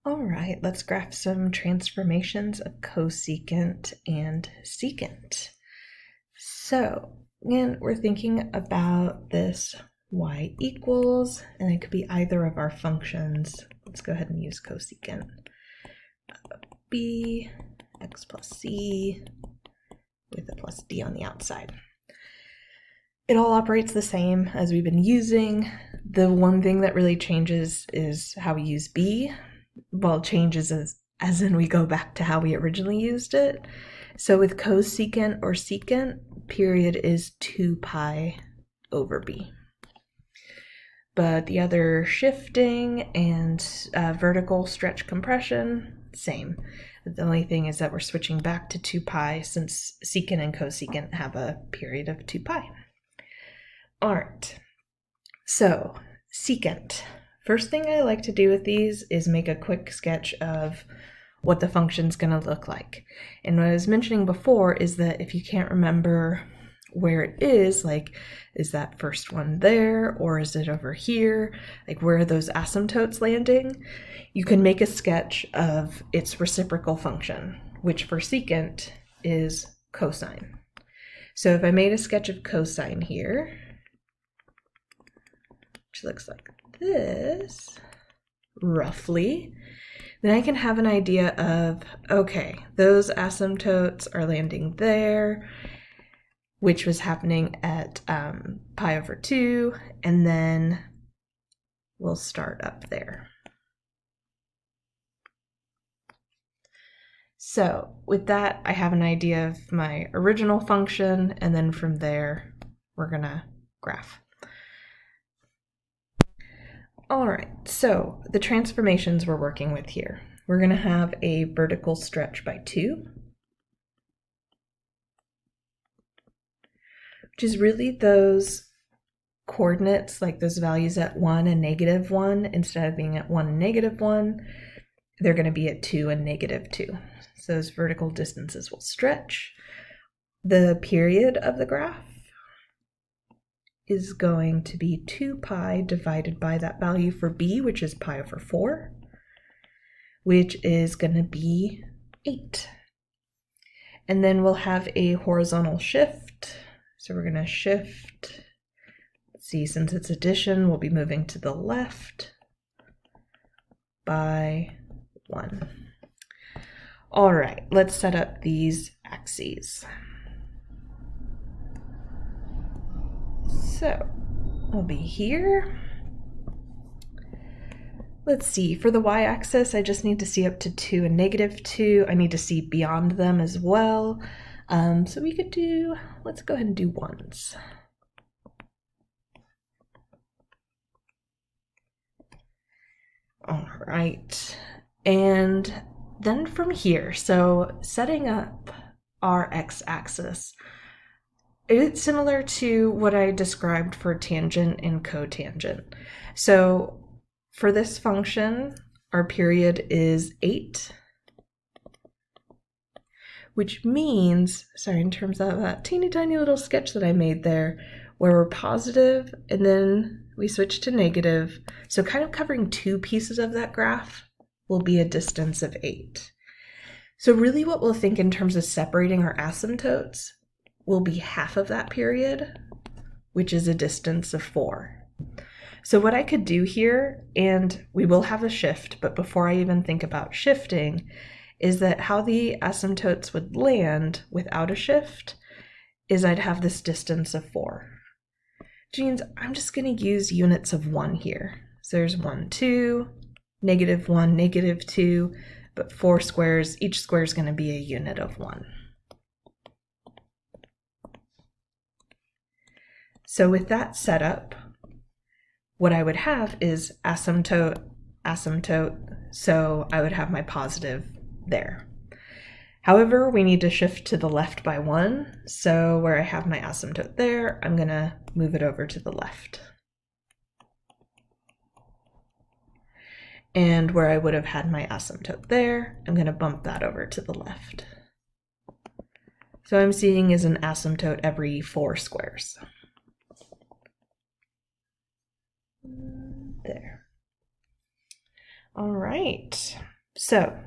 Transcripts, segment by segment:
All right, let's graph some transformations of cosecant and secant. So again, we're thinking about this y equals, and it could be either of our functions. Let's go ahead and use cosecant. B, x plus c, with a plus d on the outside. It all operates the same as we've been using. The one thing that really changes is how we use b. Well, changes as in we go back to how we originally used it. So with cosecant or secant, period is 2 pi over b. But the other shifting and vertical stretch compression, same. The only thing is that we're switching back to 2 pi since secant and cosecant have a period of 2 pi. All right, so secant. First thing I like to do with these is make a quick sketch of what the function's going to look like. And what I was mentioning before is that if you can't remember where it is, like, is that first one there, or is it over here? Like, where are those asymptotes landing? You can make a sketch of its reciprocal function, which for secant is cosine. So if I made a sketch of cosine here, which looks like this, roughly, then I can have an idea of, okay, those asymptotes are landing there, which was happening at pi over 2, and then we'll start up there. So with that, I have an idea of my original function, and then from there, we're gonna graph. All right, so the transformations we're working with here. We're going to have a vertical stretch by 2, which is really those coordinates, like those values at 1 and -1, instead of being at 1 and -1, they're going to be at 2 and -2. So those vertical distances will stretch. The period of the graph is going to be 2 pi divided by that value for b, which is pi over 4, which is going to be 8. And then we'll have a horizontal shift. So we're going to shift. Let's see, since it's addition, we'll be moving to the left by 1. All right, let's set up these axes. So we'll be here. Let's see, for the y-axis, I just need to see up to 2 and -2. I need to see beyond them as well. So we could do, let's go ahead and do 1s. All right, and then from here, so setting up our x-axis, it's similar to what I described for tangent and cotangent. So for this function, our period is 8, which means, sorry, in terms of that teeny tiny little sketch that I made there, where we're positive and then we switch to negative, so kind of covering 2 pieces of that graph will be a distance of 8. So really what we'll think in terms of separating our asymptotes will be half of that period, which is a distance of 4. So what I could do here, and we will have a shift, but before I even think about shifting, is that how the asymptotes would land without a shift is I'd have this distance of 4. Which means I'm just going to use units of 1 here. So there's 1, 2, -1, -2, but 4 squares, each square is going to be a unit of 1. So with that setup, what I would have is asymptote, asymptote, so I would have my positive there. However, we need to shift to the left by 1, so where I have my asymptote there, I'm going to move it over to the left. And where I would have had my asymptote there, I'm going to bump that over to the left. So I'm seeing is an asymptote every 4 squares. There. All right. So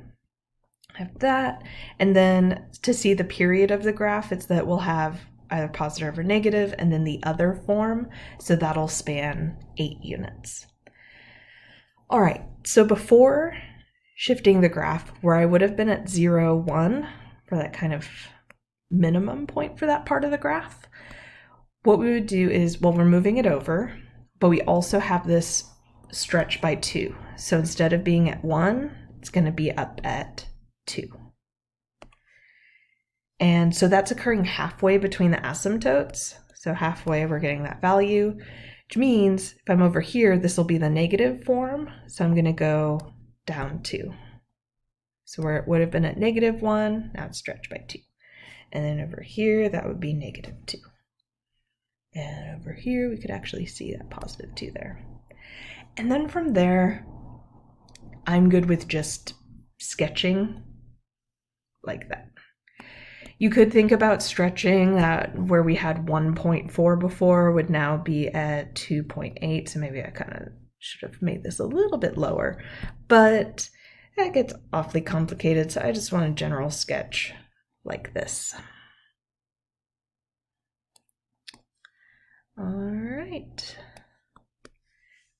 I have that. And then to see the period of the graph, it's that we'll have either positive or negative, and then the other form. So that'll span 8 units. All right, so before shifting the graph, where I would have been at 0, 1 for that kind of minimum point for that part of the graph, what we would do is, well, we're moving it over, but we also have this stretch by 2. So instead of being at 1, it's going to be up at 2. And so that's occurring halfway between the asymptotes. So halfway we're getting that value, which means if I'm over here, this will be the negative form. So I'm going to go down 2. So where it would have been at -1, now it's stretched by 2. And then over here, that would be -2. And over here, we could actually see that +2 there. And then from there, I'm good with just sketching like that. You could think about stretching that where we had 1.4 before would now be at 2.8. So maybe I kind of should have made this a little bit lower, but that gets awfully complicated. So I just want a general sketch like this. All right.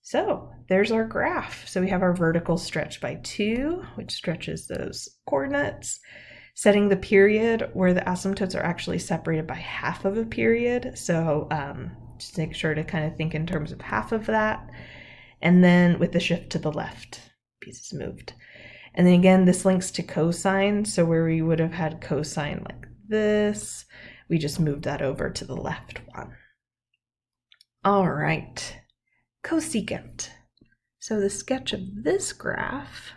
So there's our graph. So we have our vertical stretch by 2, which stretches those coordinates, setting the period where the asymptotes are actually separated by half of a period. So just make sure to kind of think in terms of half of that. And then with the shift to the left, pieces moved. And then again, this links to cosine. So where we would have had cosine like this, we just moved that over to the left one. All right, cosecant. So the sketch of this graph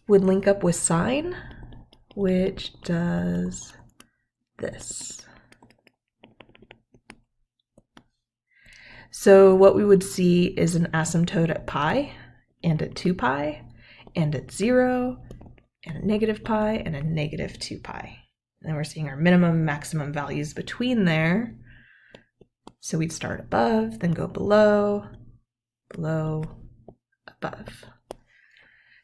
would link up with sine, which does this. So what we would see is an asymptote at pi, and at 2 pi, and at 0, and at -pi, and a -2 pi. And then we're seeing our minimum and maximum values between there. So we'd start above, then go below, below, above.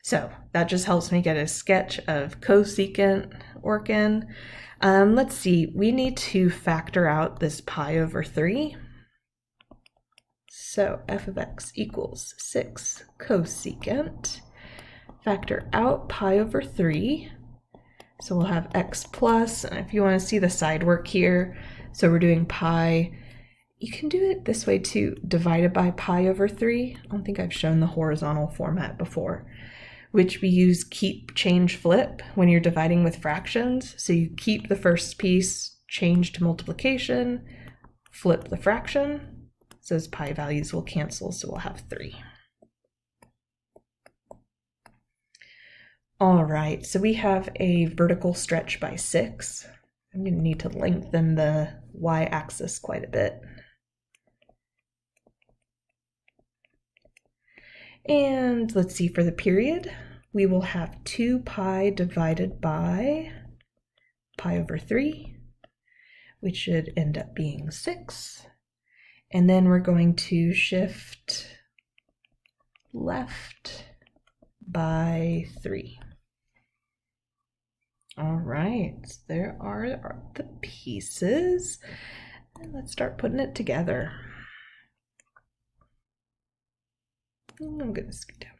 So that just helps me get a sketch of cosecant working. Let's see, we need to factor out this pi over 3. So f of x equals 6 cosecant. Factor out pi over 3. So we'll have x plus, and if you want to see the side work here, so we're doing pi. You can do it this way too, divided by pi over 3. I don't think I've shown the horizontal format before, which we use keep, change, flip when you're dividing with fractions. So you keep the first piece, change to multiplication, flip the fraction. So those pi values will cancel, so we'll have 3. All right, so we have a vertical stretch by 6. I'm going to need to lengthen the y-axis quite a bit. And let's see, for the period, we will have 2 pi divided by pi over 3, which should end up being 6. And then we're going to shift left by 3. All right, there are the pieces. And let's start putting it together. I'm going to scoot down.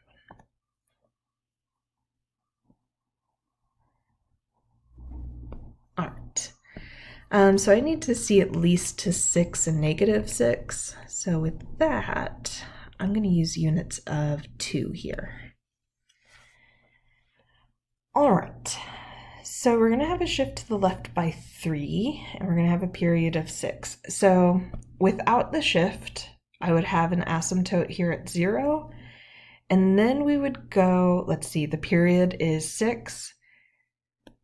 All right. So I need to see at least to 6 and -6. So with that, I'm going to use units of 2 here. All right. So we're going to have a shift to the left by 3, and we're going to have a period of 6. So without the shift, I would have an asymptote here at 0, and then we would go, let's see, the period is 6.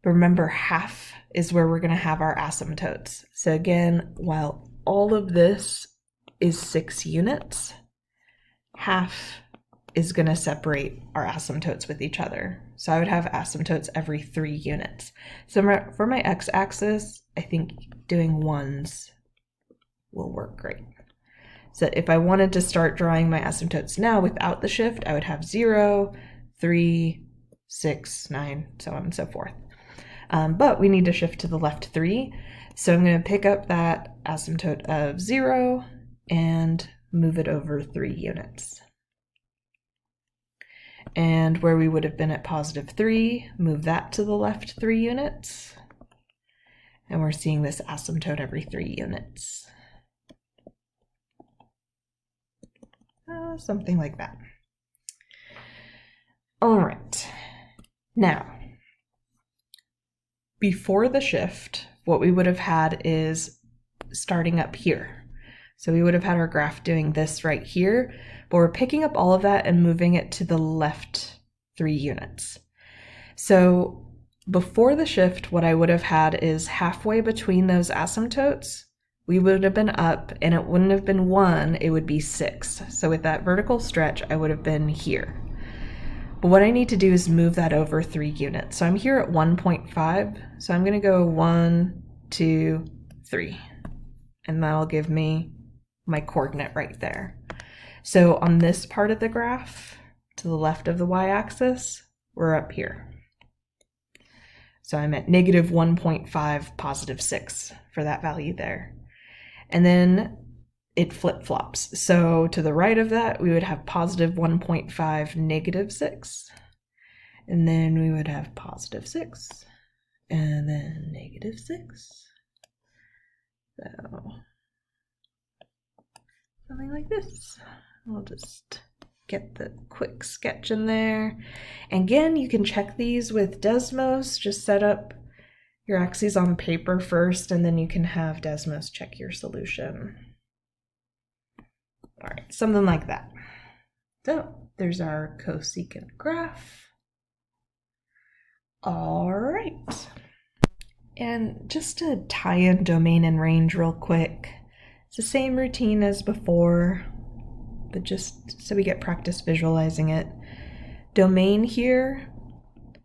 Remember, half is where we're going to have our asymptotes. So again, while all of this is 6 units, half is going to separate our asymptotes with each other. So I would have asymptotes every 3 units. So for my x-axis, I think doing 1s will work great. So if I wanted to start drawing my asymptotes now without the shift, I would have 0, 3, 6, 9, so on and so forth. But we need to shift to the left 3. So I'm going to pick up that asymptote of 0 and move it over 3 units. And where we would have been at positive 3, move that to the left 3 units. And we're seeing this asymptote every 3 units. Something like that. All right. Now, before the shift, what we would have had is starting up here. So we would have had our graph doing this right here, but we're picking up all of that and moving it to the left 3 units. So before the shift, what I would have had is halfway between those asymptotes, we would have been up, and it wouldn't have been 1, it would be 6. So with that vertical stretch, I would have been here. But what I need to do is move that over 3 units. So I'm here at 1.5, so I'm going to go 1, 2, 3, and that'll give me my coordinate right there. So on this part of the graph, to the left of the y-axis, we're up here. So I'm at negative 1.5, positive 6 for that value there. And then it flip-flops. So to the right of that, we would have positive 1.5, negative 6. And then we would have positive 6. And then negative 6. So something like this. I'll just get the quick sketch in there. And again, you can check these with Desmos. Just set up your axes on paper first, and then you can have Desmos check your solution. All right, something like that. So there's our cosecant graph. All right. And just to tie in domain and range real quick, it's the same routine as before, but just so we get practice visualizing it. Domain here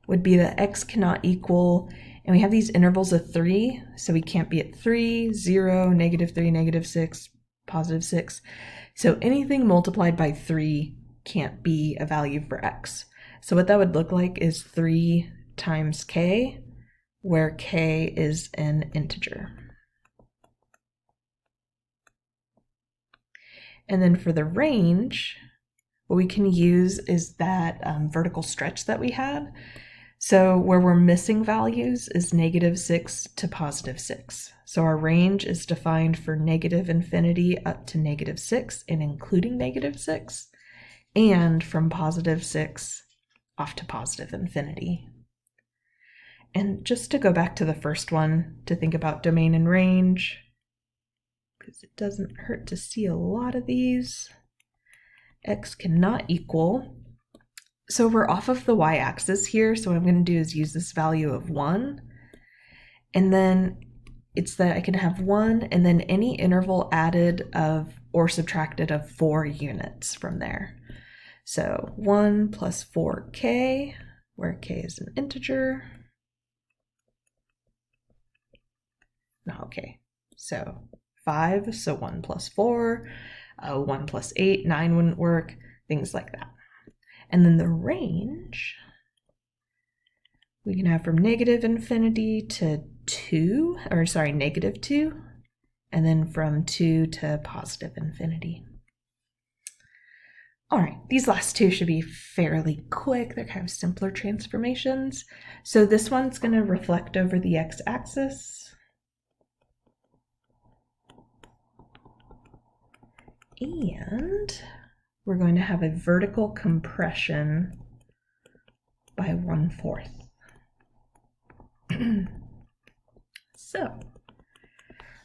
would be that x cannot equal, and we have these intervals of 3, so we can't be at 3, 0, negative 3, negative 6, positive 6. So anything multiplied by 3 can't be a value for x. So what that would look like is 3 times k, where k is an integer. And then for the range, what we can use is that vertical stretch that we had. So where we're missing values is negative 6 to positive 6. So our range is defined for negative infinity up to negative 6 and including negative 6, and from positive 6 off to positive infinity. And just to go back to the first one, to think about domain and range, because it doesn't hurt to see a lot of these. X cannot equal. So we're off of the y-axis here, so what I'm going to do is use this value of 1, and then it's that I can have 1 and then any interval added of or subtracted of 4 units from there. So 1 plus 4k, where k is an integer. Okay, so 5, so 1 plus 4, 1 plus 8, 9 wouldn't work, things like that. And then the range, we can have from negative infinity to 2, or sorry, negative 2, and then from 2 to positive infinity. All right, these last two should be fairly quick. They're kind of simpler transformations. So this one's going to reflect over the x-axis. And we're going to have a vertical compression by 1/4. So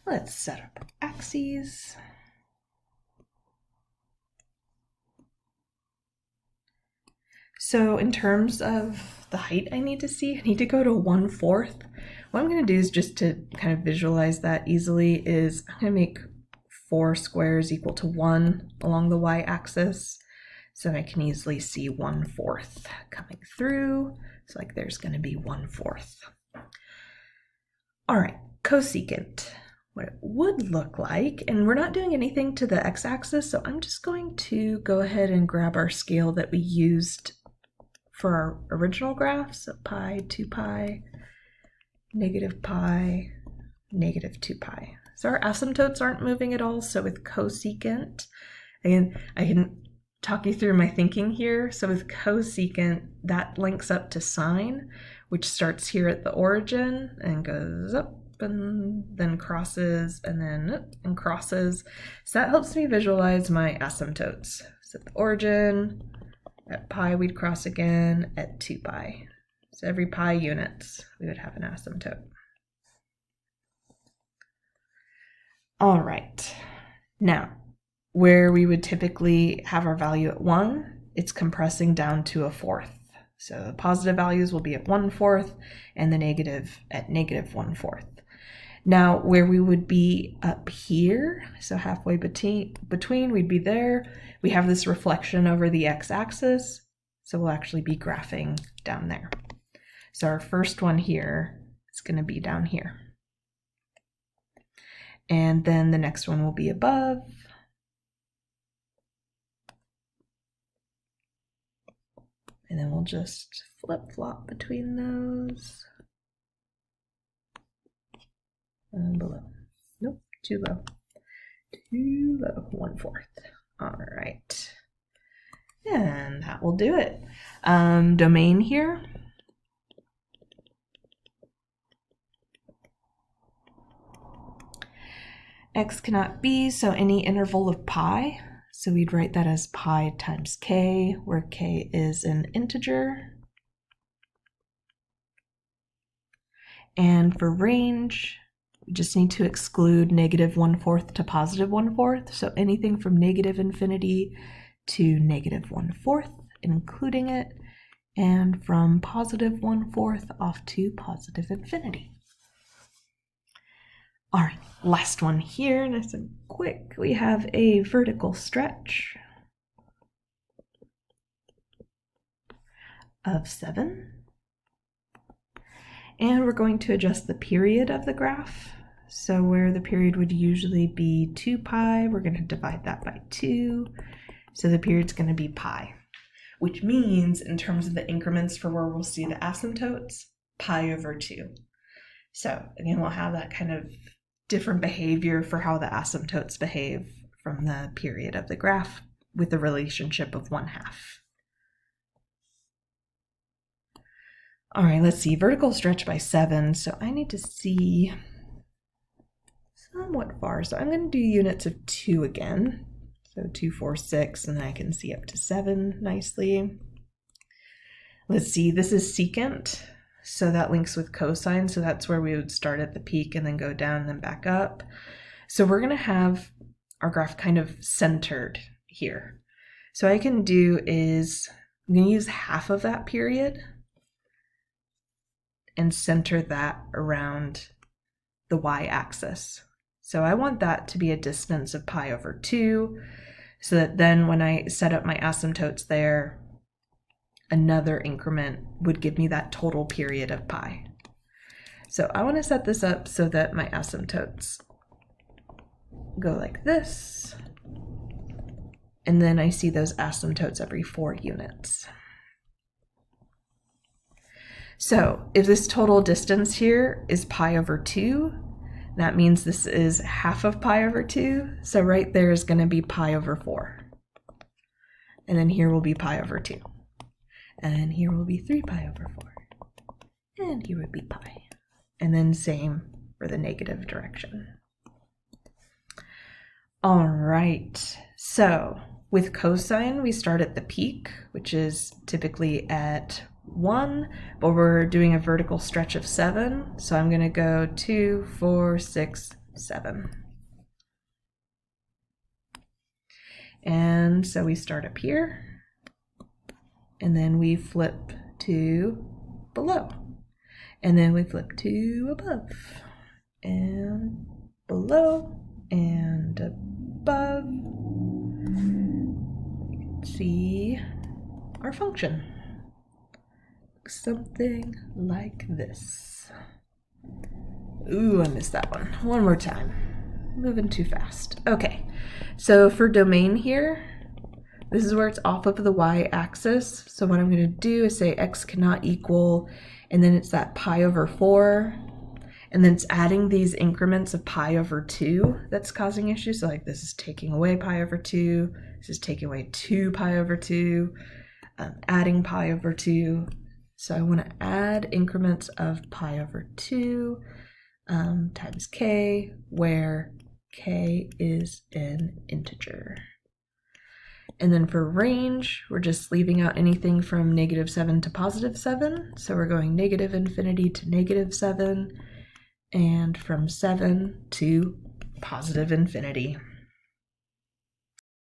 let's set up axes. So in terms of the height I need to see, I need to go to 1/4. What I'm going to do is just to kind of visualize that easily is I'm going to make 4 squares equal to 1 along the y-axis, so I can easily see 1/4 coming through. So like there's going to be 1/4. All right, cosecant, what it would look like, and we're not doing anything to the x-axis, so I'm just going to go ahead and grab our scale that we used for our original graph. So pi, 2 pi, negative pi, negative 2 pi. So our asymptotes aren't moving at all. So with cosecant, again, I can talk you through my thinking here. So with cosecant, that links up to sine, which starts here at the origin and goes up and then crosses and then up and crosses. So that helps me visualize my asymptotes. So at the origin, at pi we'd cross again, at 2 pi. So every pi units, we would have an asymptote. All right, now where we would typically have our value at 1, it's compressing down to a fourth. So the positive values will be at 1/4 and the negative at negative 1/4. Now where we would be up here, so halfway between, we'd be there. We have this reflection over the x-axis, so we'll actually be graphing down there. So our first one here is going to be down here. And then the next one will be above. And then we'll just flip-flop between those. And below. Nope, too low. Too low, 1/4. All right. And that will do it. Domain here. X cannot be, so any interval of pi. So we'd write that as pi times k, where k is an integer. And for range, we just need to exclude negative 1/4 to positive 1/4. So anything from negative infinity to negative 1/4, including it, and from positive 1/4 off to positive infinity. All right, last one here, nice and quick. We have a vertical stretch of 7. And we're going to adjust the period of the graph. So where the period would usually be 2 pi, we're going to divide that by 2. So the period's going to be pi, which means in terms of the increments for where we'll see the asymptotes, pi over 2. So again, we'll have that kind of different behavior for how the asymptotes behave from the period of the graph with the relationship of 1/2. All right, let's see, vertical stretch by 7. So I need to see somewhat far. So I'm going to do units of 2 again. So 2, 4, 6, and then I can see up to 7 nicely. Let's see, this is secant. So that links with cosine. So that's where we would start at the peak and then go down and then back up. So we're going to have our graph kind of centered here. So what I can do is I'm going to use half of that period and center that around the y-axis. So I want that to be a distance of pi over 2, so that then when I set up my asymptotes there, another increment would give me that total period of pi. So I want to set this up so that my asymptotes go like this, and then I see those asymptotes every 4 units. So if this total distance here is pi over 2, that means this is half of pi over 2. So right there is going to be pi over 4. And then here will be pi over 2. And here will be 3 pi over 4. And here would be pi. And then same for the negative direction. All right, so with cosine, we start at the peak, which is typically at 1, but we're doing a vertical stretch of 7. So I'm going to go 2, 4, 6, 7. And so we start up here, and then we flip to below, and then we flip to above, and below, and above. You can see our function. Something like this. Ooh, I missed that one. One more time. Moving too fast. Okay, so for domain here, This is where it's off of the y-axis. So what I'm going to do is say x cannot equal, and then it's that pi over 4, and then it's adding these increments of pi over 2 that's causing issues. So like this is taking away pi over 2, this is taking away 2 pi over 2, adding pi over 2. So I want to add increments of pi over 2 times k, where k is an integer. And then for range, we're just leaving out anything from -7 to +7. So we're going -infinity to -7, and from 7 to +infinity.